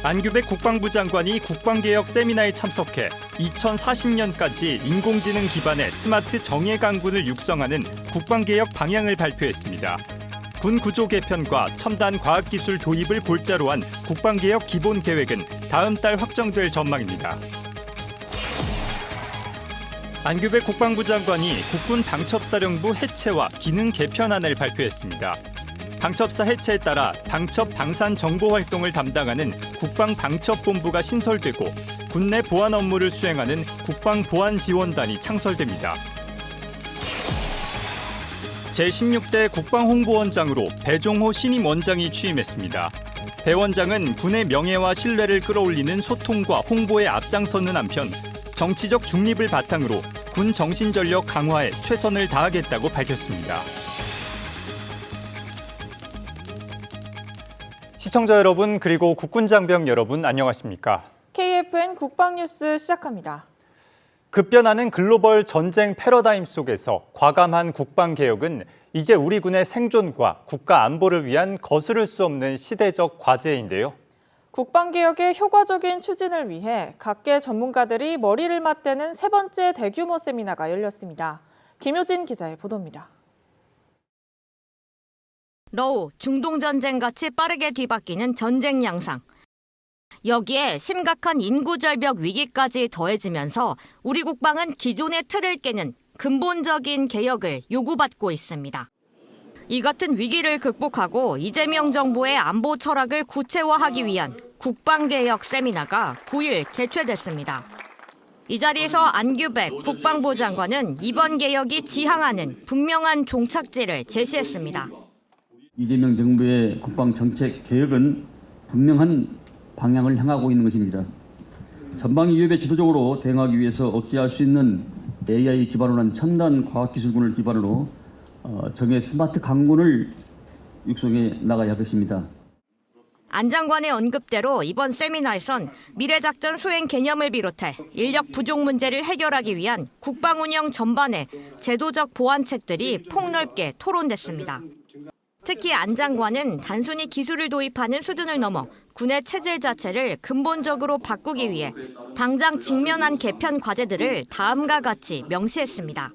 안규백 국방부 장관이 국방개혁 세미나에 참석해 2040년까지 인공지능 기반의 스마트 정예 강군을 육성하는 국방개혁 방향을 발표했습니다. 군 구조 개편과 첨단 과학기술 도입을 골자로 한 국방개혁 기본 계획은 다음 달 확정될 전망입니다. 안규백 국방부 장관이 국군 방첩사령부 해체와 기능 개편안을 발표했습니다. 방첩사 해체에 따라 방첩 방산 정보 활동을 담당하는 국방방첩본부가 신설되고 군내 보안 업무를 수행하는 국방보안지원단이 창설됩니다. 제16대 국방홍보원장으로 배종호 신임 원장이 취임했습니다. 배 원장은 군의 명예와 신뢰를 끌어올리는 소통과 홍보에 앞장서는 한편 정치적 중립을 바탕으로 군 정신전력 강화에 최선을 다하겠다고 밝혔습니다. 시청자 여러분 그리고 국군장병 여러분 안녕하십니까? KFN 국방뉴스 시작합니다. 급변하는 글로벌 전쟁 패러다임 속에서 과감한 국방개혁은 이제 우리 군의 생존과 국가 안보를 위한 거스를 수 없는 시대적 과제인데요. 국방개혁의 효과적인 추진을 위해 각계 전문가들이 머리를 맞대는 세 번째 대규모 세미나가 열렸습니다. 김효진 기자의 보도입니다. 러우, 중동전쟁같이 빠르게 뒤바뀌는 전쟁 양상. 여기에 심각한 인구절벽 위기까지 더해지면서 우리 국방은 기존의 틀을 깨는 근본적인 개혁을 요구받고 있습니다. 이 같은 위기를 극복하고 이재명 정부의 안보 철학을 구체화하기 위한 국방개혁 세미나가 9일 개최됐습니다. 이 자리에서 안규백 국방부 장관은 이번 개혁이 지향하는 분명한 종착지를 제시했습니다. 이재명 정부의 국방정책 개혁은 분명한 방향을 향하고 있는 것입니다. 전방위 위협에 주도적으로 대응하기 위해서 억제할 수 있는 AI 기반으로 한 첨단 과학기술군을 기반으로 정예 스마트 강군을 육성해 나가야 하겠습니다. 안 장관의 언급대로 이번 세미나에선 미래작전 수행 개념을 비롯해 인력 부족 문제를 해결하기 위한 국방 운영 전반의 제도적 보완책들이 폭넓게 토론됐습니다. 특히 안 장관은 단순히 기술을 도입하는 수준을 넘어 군의 체질 자체를 근본적으로 바꾸기 위해 당장 직면한 개편 과제들을 다음과 같이 명시했습니다.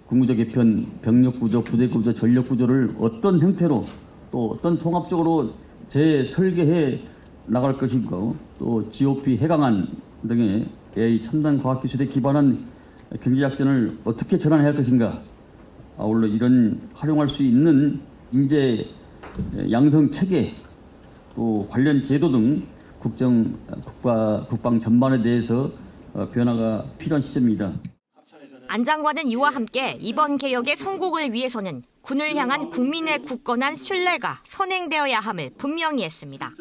군구조 개편, 병력 구조, 부대 구조, 전력 구조를 어떤 형태로 또 어떤 통합적으로 재설계해 나갈 것인가, 또 GOP 해강안 등의 AI 첨단 과학기술에 기반한 경제작전을 어떻게 전환해야 할 것인가, 아울러 이런 활용할 수 있는 인재 양성 체계, 또 관련 제도 등 국방 전반에 대해서 변화가 필요한 시점입니다. 안 장관은 이와 함께 이번 개혁의 성공을 위해서는 군을 향한 국민의 굳건한 신뢰가 선행되어야 함을 분명히 했습니다.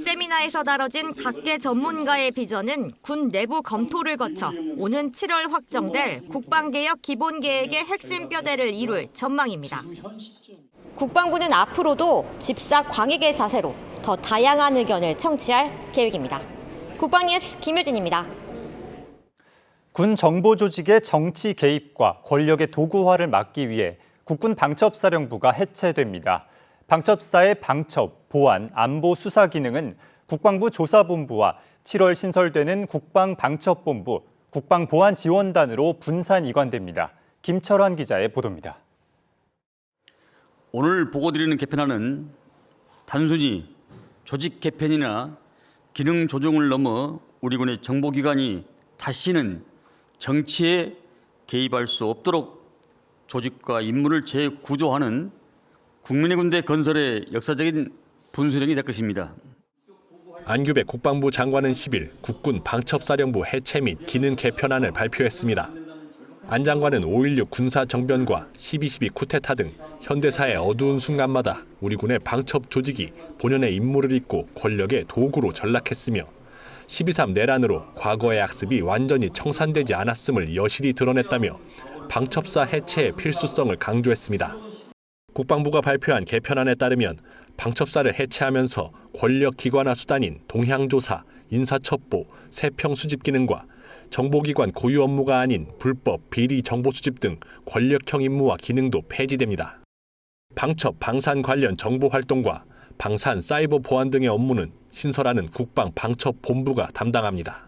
세미나에서 다뤄진 각계 전문가의 비전은 군 내부 검토를 거쳐 오는 7월 확정될 국방개혁 기본계획의 핵심 뼈대를 이룰 전망입니다. 국방부는 앞으로도 집사 광익의 자세로 더 다양한 의견을 청취할 계획입니다. 국방뉴스 김효진입니다. 군 정보 조직의 정치 개입과 권력의 도구화를 막기 위해 국군 방첩사령부가 해체됩니다. 방첩사의 방첩, 보안, 안보 수사 기능은 국방부 조사본부와 7월 신설되는 국방방첩본부, 국방보안지원단으로 분산 이관됩니다. 김철환 기자의 보도입니다. 오늘 보고드리는 개편안은 단순히 조직 개편이나 기능 조정을 넘어 우리 군의 정보기관이 다시는 정치에 개입할 수 없도록 조직과 임무를 재구조하는 국민의 군대 건설의 역사적인 분수령이 될 것입니다. 안규백 국방부 장관은 10일 국군 방첩사령부 해체 및 기능 개편안을 발표했습니다. 안 장관은 5.16 군사정변과 12.12 쿠데타 등 현대사의 어두운 순간마다 우리 군의 방첩 조직이 본연의 임무를 잊고 권력의 도구로 전락했으며 12.3 내란으로 과거의 악습이 완전히 청산되지 않았음을 여실히 드러냈다며 방첩사 해체의 필수성을 강조했습니다. 국방부가 발표한 개편안에 따르면 방첩사를 해체하면서 권력 기관화 수단인 동향조사, 인사첩보, 세평 수집 기능과 정보기관 고유 업무가 아닌 불법 비리 정보 수집 등 권력형 임무와 기능도 폐지됩니다. 방첩, 방산 관련 정보 활동과 방산, 사이버 보안 등의 업무는 신설하는 국방방첩본부가 담당합니다.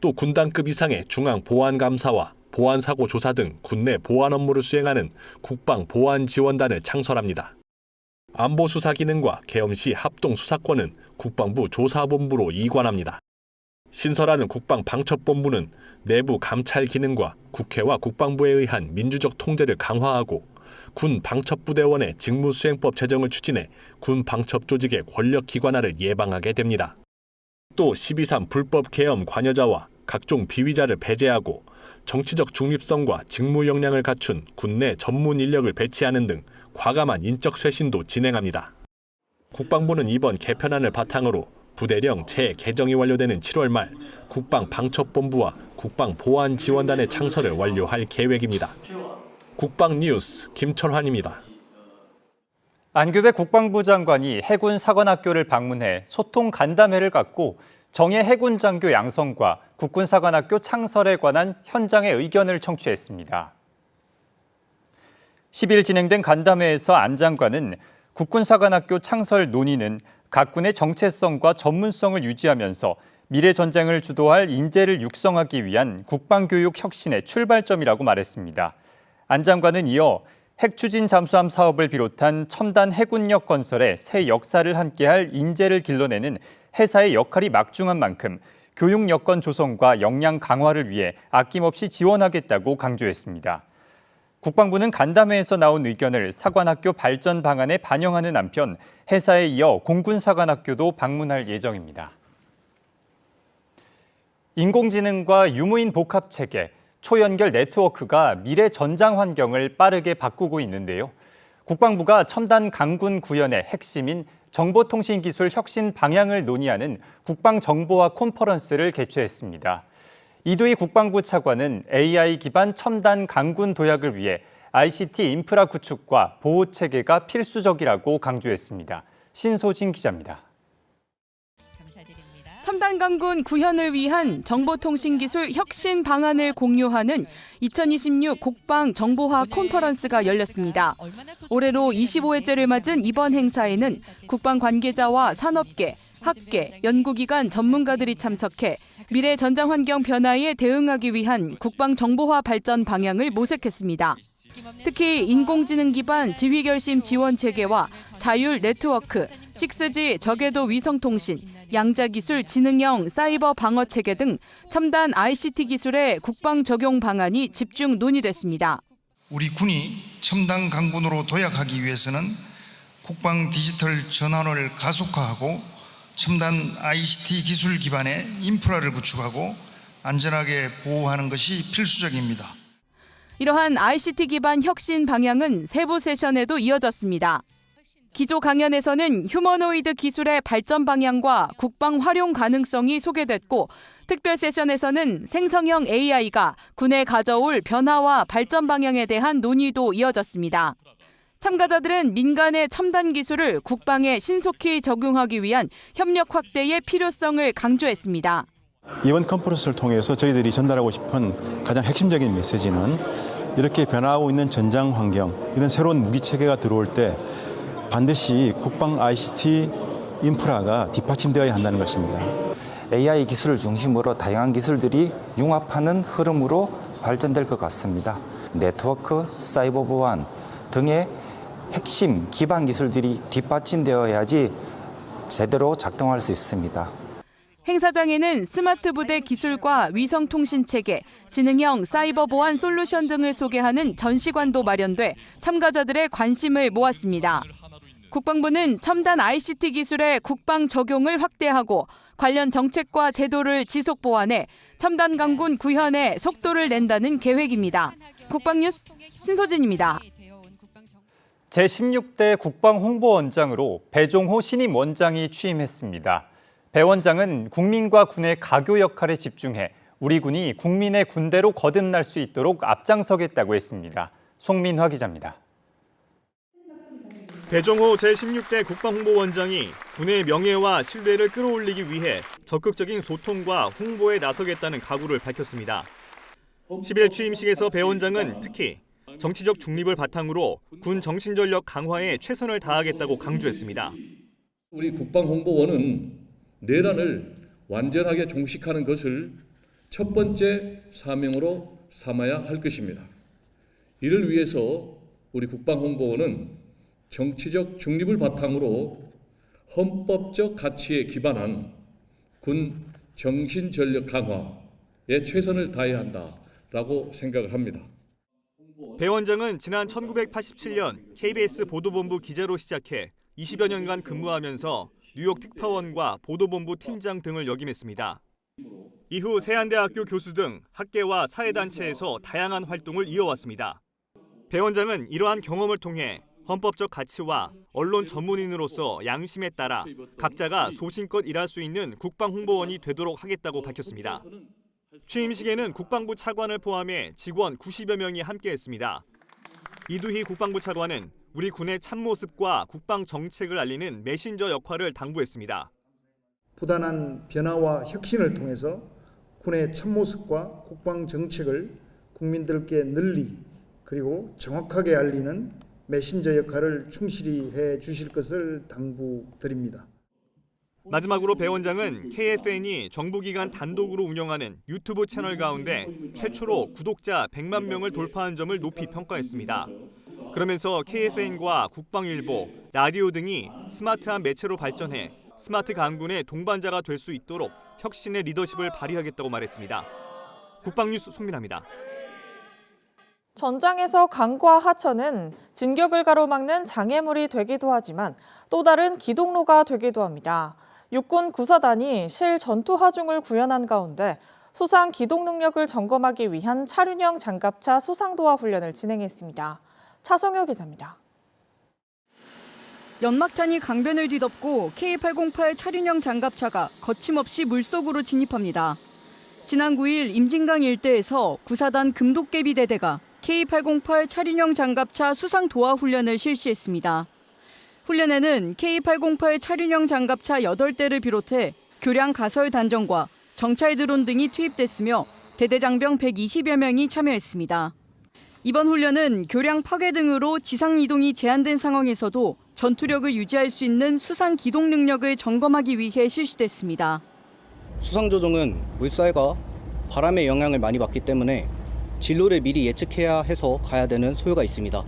또 군단급 이상의 중앙보안감사와 보안사고조사 등 군내 보안 업무를 수행하는 국방보안지원단을 창설합니다. 안보수사 기능과 계엄시 합동수사권은 국방부 조사본부로 이관합니다. 신설하는 국방방첩본부는 내부 감찰 기능과 국회와 국방부에 의한 민주적 통제를 강화하고 군방첩부대원의 직무수행법 제정을 추진해 군방첩조직의 권력 기관화를 예방하게 됩니다. 또 12.3 불법 계엄 관여자와 각종 비위자를 배제하고 정치적 중립성과 직무 역량을 갖춘 군내 전문 인력을 배치하는 등 과감한 인적 쇄신도 진행합니다. 국방부는 이번 개편안을 바탕으로 부대령 재개정이 완료되는 7월 말 국방방첩본부와 국방보안지원단의 창설을 완료할 계획입니다. 국방뉴스 김철환입니다. 안규배 국방부 장관이 해군 사관학교를 방문해 소통 간담회를 갖고 정예 해군 장교 양성과 국군 사관학교 창설에 관한 현장의 의견을 청취했습니다. 10일 진행된 간담회에서 안 장관은 국군 사관학교 창설 논의는 각 군의 정체성과 전문성을 유지하면서 미래 전쟁을 주도할 인재를 육성하기 위한 국방교육 혁신의 출발점이라고 말했습니다. 안 장관은 이어 핵추진 잠수함 사업을 비롯한 첨단 해군력 건설에 새 역사를 함께할 인재를 길러내는 해사의 역할이 막중한 만큼 교육 여건 조성과 역량 강화를 위해 아낌없이 지원하겠다고 강조했습니다. 국방부는 간담회에서 나온 의견을 사관학교 발전 방안에 반영하는 한편 해사에 이어 공군사관학교도 방문할 예정입니다. 인공지능과 유무인 복합체계, 초연결 네트워크가 미래 전장 환경을 빠르게 바꾸고 있는데요. 국방부가 첨단 강군 구현의 핵심인 정보통신기술 혁신 방향을 논의하는 국방정보화 컨퍼런스를 개최했습니다. 이두희 국방부 차관은 AI 기반 첨단 강군 도약을 위해 ICT 인프라 구축과 보호 체계가 필수적이라고 강조했습니다. 신소진 기자입니다. 첨단 강군 구현을 위한 정보통신기술 혁신 방안을 공유하는 2026 국방 정보화 컨퍼런스가 열렸습니다. 올해로 25회째를 맞은 이번 행사에는 국방 관계자와 산업계, 학계, 연구기관 전문가들이 참석해 미래 전장 환경 변화에 대응하기 위한 국방 정보화 발전 방향을 모색했습니다. 특히 인공지능 기반 지휘결심 지원 체계와 자율 네트워크, 6G 저궤도 위성통신, 양자기술 지능형 사이버 방어 체계 등 첨단 ICT 기술의 국방 적용 방안이 집중 논의됐습니다. 우리 군이 첨단 강군으로 도약하기 위해서는 국방 디지털 전환을 가속화하고 첨단 ICT 기술 기반의 인프라를 구축하고 안전하게 보호하는 것이 필수적입니다. 이러한 ICT 기반 혁신 방향은 세부 세션에도 이어졌습니다. 기조 강연에서는 휴머노이드 기술의 발전 방향과 국방 활용 가능성이 소개됐고, 특별 세션에서는 생성형 AI가 군에 가져올 변화와 발전 방향에 대한 논의도 이어졌습니다. 참가자들은 민간의 첨단 기술을 국방에 신속히 적용하기 위한 협력 확대의 필요성을 강조했습니다. 이번 컨퍼런스를 통해서 저희들이 전달하고 싶은 가장 핵심적인 메시지는 이렇게 변화하고 있는 전장 환경, 이런 새로운 무기 체계가 들어올 때 반드시 국방 ICT 인프라가 뒷받침되어야 한다는 것입니다. AI 기술을 중심으로 다양한 기술들이 융합하는 흐름으로 발전될 것 같습니다. 네트워크, 사이버 보안 등의 핵심 기반 기술들이 뒷받침되어야지 제대로 작동할 수 있습니다. 행사장에는 스마트 부대 기술과 위성통신 체계, 지능형 사이버 보안 솔루션 등을 소개하는 전시관도 마련돼 참가자들의 관심을 모았습니다. 국방부는 첨단 ICT 기술의 국방 적용을 확대하고 관련 정책과 제도를 지속 보완해 첨단 강군 구현에 속도를 낸다는 계획입니다. 국방뉴스 신소진입니다. 제16대 국방홍보원장으로 배종호 신임 원장이 취임했습니다. 배 원장은 국민과 군의 가교 역할에 집중해 우리 군이 국민의 군대로 거듭날 수 있도록 앞장서겠다고 했습니다. 송민화 기자입니다. 배종호 제16대 국방홍보원장이 군의 명예와 신뢰를 끌어올리기 위해 적극적인 소통과 홍보에 나서겠다는 각오를 밝혔습니다. 10일 취임식에서 배 원장은 특히 정치적 중립을 바탕으로 군 정신전력 강화에 최선을 다하겠다고 강조했습니다. 우리 국방홍보원은 내란을 완전하게 종식하는 것을 첫 번째 사명으로 삼아야 할 것입니다. 이를 위해서 우리 국방홍보원은 정치적 중립을 바탕으로 헌법적 가치에 기반한 군 정신전력 강화에 최선을 다해야 한다라고 생각을 합니다. 배 원장은 지난 1987년 KBS 보도본부 기자로 시작해 20여 년간 근무하면서 뉴욕 특파원과 보도본부 팀장 등을 역임했습니다. 이후 세안대학교 교수 등 학계와 사회단체에서 다양한 활동을 이어왔습니다. 배 원장은 이러한 경험을 통해 헌법적 가치와 언론 전문인으로서 양심에 따라 각자가 소신껏 일할 수 있는 국방홍보원이 되도록 하겠다고 밝혔습니다. 취임식에는 국방부 차관을 포함해 직원 90여 명이 함께했습니다. 이두희 국방부 차관은 우리 군의 참모습과 국방 정책을 알리는 메신저 역할을 당부했습니다. 부단한 변화와 혁신을 통해서 군의 참모습과 국방 정책을 국민들께 널리 그리고 정확하게 알리는 메신저 역할을 충실히 해 주실 것을 당부드립니다. 마지막으로 배 원장은 KFN이 정부기관 단독으로 운영하는 유튜브 채널 가운데 최초로 구독자 100만 명을 돌파한 점을 높이 평가했습니다. 그러면서 KFN과 국방일보, 라디오 등이 스마트한 매체로 발전해 스마트 강군의 동반자가 될 수 있도록 혁신의 리더십을 발휘하겠다고 말했습니다. 국방뉴스 송민아입니다. 전장에서 강과 하천은 진격을 가로막는 장애물이 되기도 하지만 또 다른 기동로가 되기도 합니다. 육군 구사단이 실 전투 하중을 구현한 가운데 수상 기동 능력을 점검하기 위한 차륜형 장갑차 수상도하 훈련을 진행했습니다. 차성효 기자입니다. 연막탄이 강변을 뒤덮고 K808 차륜형 장갑차가 거침없이 물속으로 진입합니다. 지난 9일 임진강 일대에서 구사단 금도깨비대대가 K808 차륜형 장갑차 수상 도하 훈련을 실시했습니다. 훈련에는 K808 차륜형 장갑차 8대를 비롯해 교량 가설 단정과 정찰 드론 등이 투입됐으며 대대장병 120여 명이 참여했습니다. 이번 훈련은 교량 파괴 등으로 지상 이동이 제한된 상황에서도 전투력을 유지할 수 있는 수상 기동 능력을 점검하기 위해 실시됐습니다. 수상 조종은 물살과 바람의 영향을 많이 받기 때문에 진로를 미리 예측해야 해서 가야 되는 소요가 있습니다.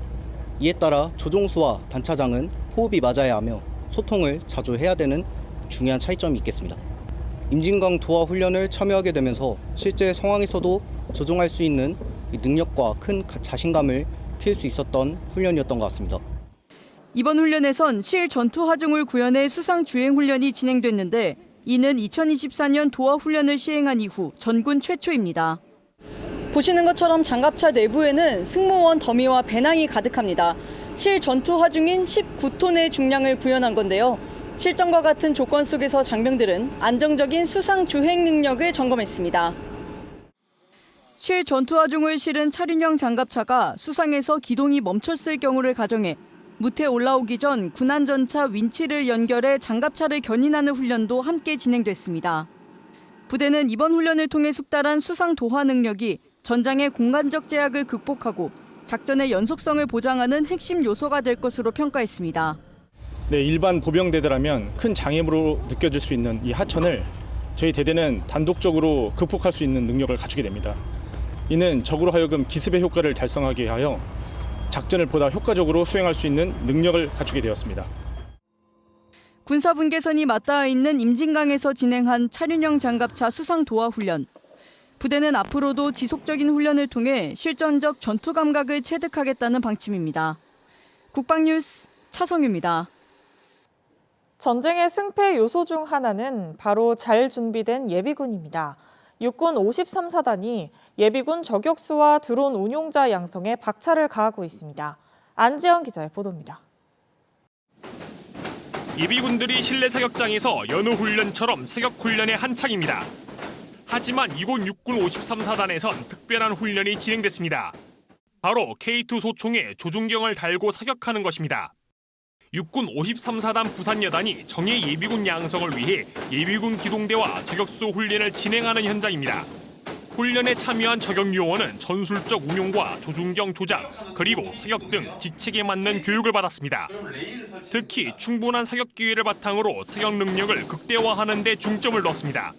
이에 따라 조종수와 단차장은 호흡이 맞아야 하며 소통을 자주 해야 되는 중요한 차이점이 있겠습니다. 임진강 도하 훈련을 참여하게 되면서 실제 상황에서도 조종할 수 있는 능력과 큰 자신감을 키울 수 있었던 훈련이었던 것 같습니다. 이번 훈련에선 실 전투 하중을 구현해 수상 주행 훈련이 진행됐는데 이는 2024년 도하 훈련을 시행한 이후 전군 최초입니다. 보시는 것처럼 장갑차 내부에는 승무원 더미와 배낭이 가득합니다. 실 전투 하중인 19톤의 중량을 구현한 건데요. 실전과 같은 조건 속에서 장병들은 안정적인 수상 주행 능력을 점검했습니다. 실 전투 하중을 실은 차륜형 장갑차가 수상에서 기동이 멈췄을 경우를 가정해 무태 올라오기 전 군안전차 윈치를 연결해 장갑차를 견인하는 훈련도 함께 진행됐습니다. 부대는 이번 훈련을 통해 숙달한 수상 도하 능력이 전장의 공간적 제약을 극복하고 작전의 연속성을 보장하는 핵심 요소가 될 것으로 평가했습니다. 네, 일반 보병대대라면 큰 장애물로 느껴질 수 있는 이 하천을 저희 대대는 단독적으로 극복할 수 있는 능력을 갖추게 됩니다. 이는 적으로 하여금 기습의 효과를 달성하게 하여 작전을 보다 효과적으로 수행할 수 있는 능력을 갖추게 되었습니다. 군사분계선이 맞닿아 있는 임진강에서 진행한 차륜형 장갑차 수상 도하 훈련. 부대는 앞으로도 지속적인 훈련을 통해 실전적 전투 감각을 체득하겠다는 방침입니다. 국방뉴스 차성유입니다. 전쟁의 승패 요소 중 하나는 바로 잘 준비된 예비군입니다. 육군 53사단이 예비군 저격수와 드론 운용자 양성에 박차를 가하고 있습니다. 안지영 기자의 보도입니다. 예비군들이 실내 사격장에서 연호 훈련처럼 사격 훈련에 한창입니다. 하지만 이곳 육군 53사단에선 특별한 훈련이 진행됐습니다. 바로 K2 소총에 조준경을 달고 사격하는 것입니다. 육군 53사단 부산여단이 정예 예비군 양성을 위해 예비군 기동대와 저격수 훈련을 진행하는 현장입니다. 훈련에 참여한 저격 요원은 전술적 운용과 조준경 조작, 그리고 사격 등 직책에 맞는 교육을 받았습니다. 특히 충분한 사격 기회를 바탕으로 사격 능력을 극대화하는 데 중점을 뒀습니다.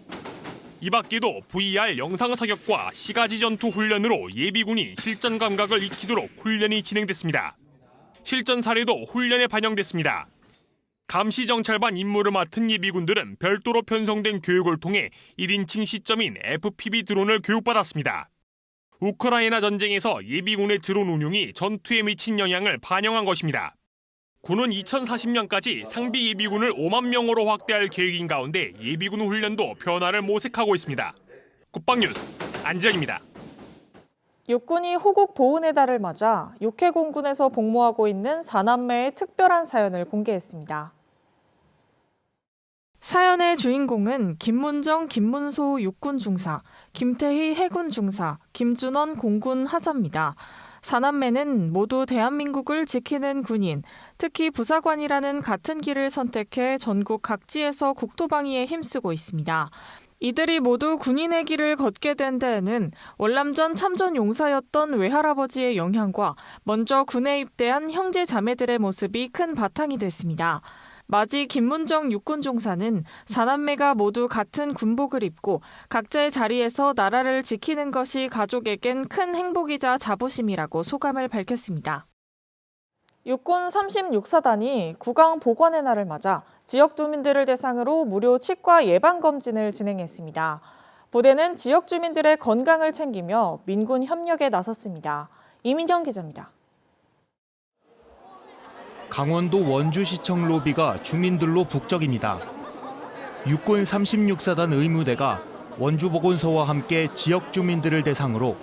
이 밖에도 VR 영상 사격과 시가지 전투 훈련으로 예비군이 실전 감각을 익히도록 훈련이 진행됐습니다. 실전 사례도 훈련에 반영됐습니다. 감시 정찰반 임무를 맡은 예비군들은 별도로 편성된 교육을 통해 1인칭 시점인 FPV 드론을 교육받았습니다. 우크라이나 전쟁에서 예비군의 드론 운용이 전투에 미친 영향을 반영한 것입니다. 군은 2040년까지 상비 예비군을 5만 명으로 확대할 계획인 가운데 예비군 훈련도 변화를 모색하고 있습니다. 국방뉴스 안지현입니다. 육군이 호국 보훈의 달을 맞아 육해공군에서 복무하고 있는 4남매의 특별한 사연을 공개했습니다. 사연의 주인공은 김문정, 김문소 육군 중사, 김태희 해군 중사, 김준원 공군 하사입니다. 4남매는 모두 대한민국을 지키는 군인, 특히 부사관이라는 같은 길을 선택해 전국 각지에서 국토방위에 힘쓰고 있습니다. 이들이 모두 군인의 길을 걷게 된 데에는 월남전 참전 용사였던 외할아버지의 영향과 먼저 군에 입대한 형제 자매들의 모습이 큰 바탕이 됐습니다. 마지 김문정 육군 중사는 4남매가 모두 같은 군복을 입고 각자의 자리에서 나라를 지키는 것이 가족에겐 큰 행복이자 자부심이라고 소감을 밝혔습니다. 육군 36사단이 국왕 보건의 날을 맞아 지역 주민들을 대상으로 무료 치과 예방검진을 진행했습니다. 부대는 지역 주민들의 건강을 챙기며 민군 협력에 나섰습니다. 이민영 기자입니다. 강원도 원주시청 로비가 주민들로 북적입니다. 육군 36사단 의무대가 원주보건소와 함께 지역 주민들을 대상으로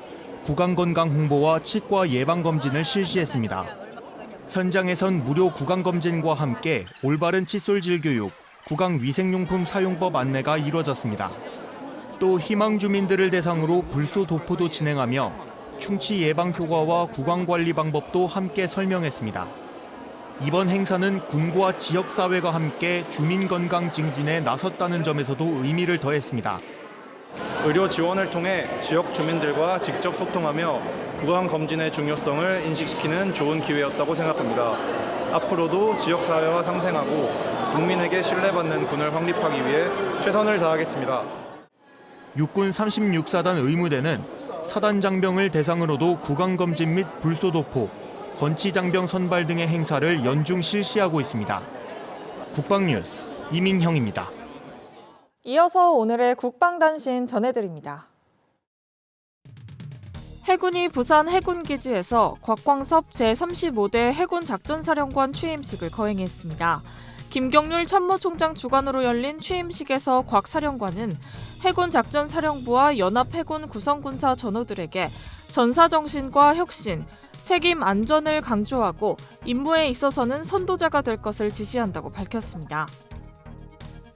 구강건강 홍보와 치과 예방검진을 실시했습니다. 현장에선 무료 구강검진과 함께 올바른 칫솔질 교육, 구강위생용품 사용법 안내가 이루어졌습니다. 또 희망 주민들을 대상으로 불소 도포도 진행하며 충치 예방 효과와 구강관리 방법도 함께 설명했습니다. 이번 행사는 군과 지역사회가 함께 주민 건강 증진에 나섰다는 점에서도 의미를 더했습니다. 의료 지원을 통해 지역 주민들과 직접 소통하며 구강검진의 중요성을 인식시키는 좋은 기회였다고 생각합니다. 앞으로도 지역사회와 상생하고 국민에게 신뢰받는 군을 확립하기 위해 최선을 다하겠습니다. 육군 36사단 의무대는 사단장병을 대상으로도 구강검진 및 불소도포, 건치장병 선발 등의 행사를 연중 실시하고 있습니다. 국방뉴스 이민형입니다. 이어서 오늘의 국방단신 전해드립니다. 해군이 부산 해군기지에서 곽광섭 제35대 해군작전사령관 취임식을 거행했습니다. 김경률 참모총장 주관으로 열린 취임식에서 곽 사령관은 해군작전사령부와 연합해군 구성군사 전우들에게 전사정신과 혁신, 책임 안전을 강조하고 임무에 있어서는 선도자가 될 것을 지시한다고 밝혔습니다.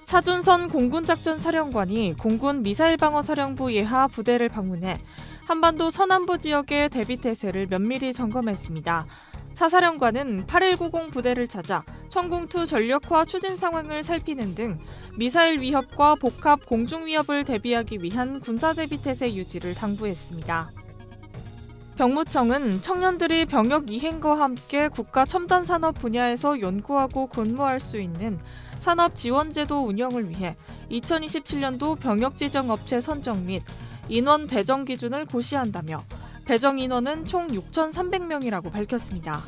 차준선 공군작전사령관이 공군 미사일방어사령부 예하 부대를 방문해 한반도 서남부 지역의 대비태세를 면밀히 점검했습니다. 차 사령관은 8190 부대를 찾아 청궁투 전력화 추진 상황을 살피는 등 미사일 위협과 복합 공중 위협을 대비하기 위한 군사 대비태세 유지를 당부했습니다. 병무청은 청년들이 병역 이행과 함께 국가 첨단 산업 분야에서 연구하고 근무할 수 있는 산업지원제도 운영을 위해 2027년도 병역지정업체 선정 및 인원 배정 기준을 고시한다며 배정 인원은 총 6,300명이라고 밝혔습니다.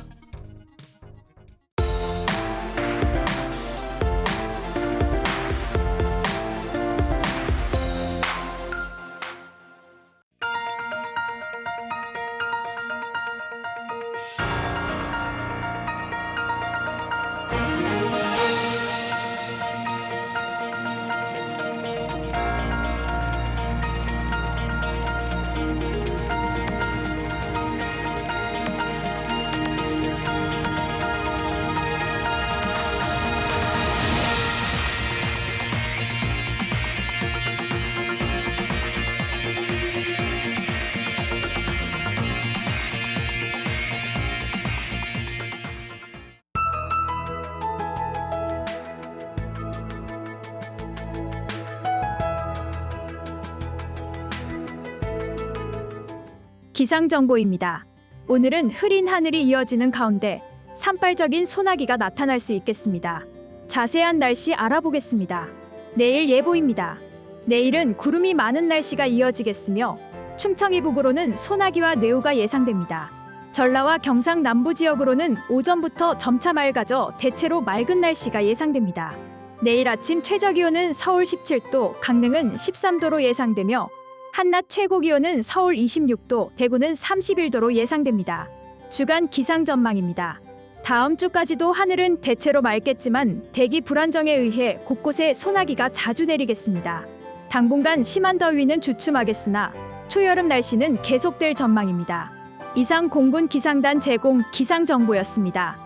기상정보입니다. 오늘은 흐린 하늘이 이어지는 가운데 산발적인 소나기가 나타날 수 있겠습니다. 자세한 날씨 알아보겠습니다. 내일 예보입니다. 내일은 구름이 많은 날씨가 이어지겠으며 충청 이북으로는 소나기와 뇌우가 예상됩니다. 전라와 경상 남부 지역으로는 오전부터 점차 맑아져 대체로 맑은 날씨가 예상됩니다. 내일 아침 최저기온은 서울 17도, 강릉은 13도로 예상되며 한낮 최고기온은 서울 26도, 대구는 31도로 예상됩니다. 주간 기상 전망입니다. 다음 주까지도 하늘은 대체로 맑겠지만 대기 불안정에 의해 곳곳에 소나기가 자주 내리겠습니다. 당분간 심한 더위는 주춤하겠으나 초여름 날씨는 계속될 전망입니다. 이상 공군 기상단 제공 기상정보였습니다.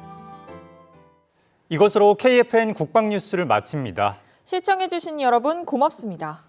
이것으로 KFN 국방뉴스를 마칩니다. 시청해주신 여러분 고맙습니다.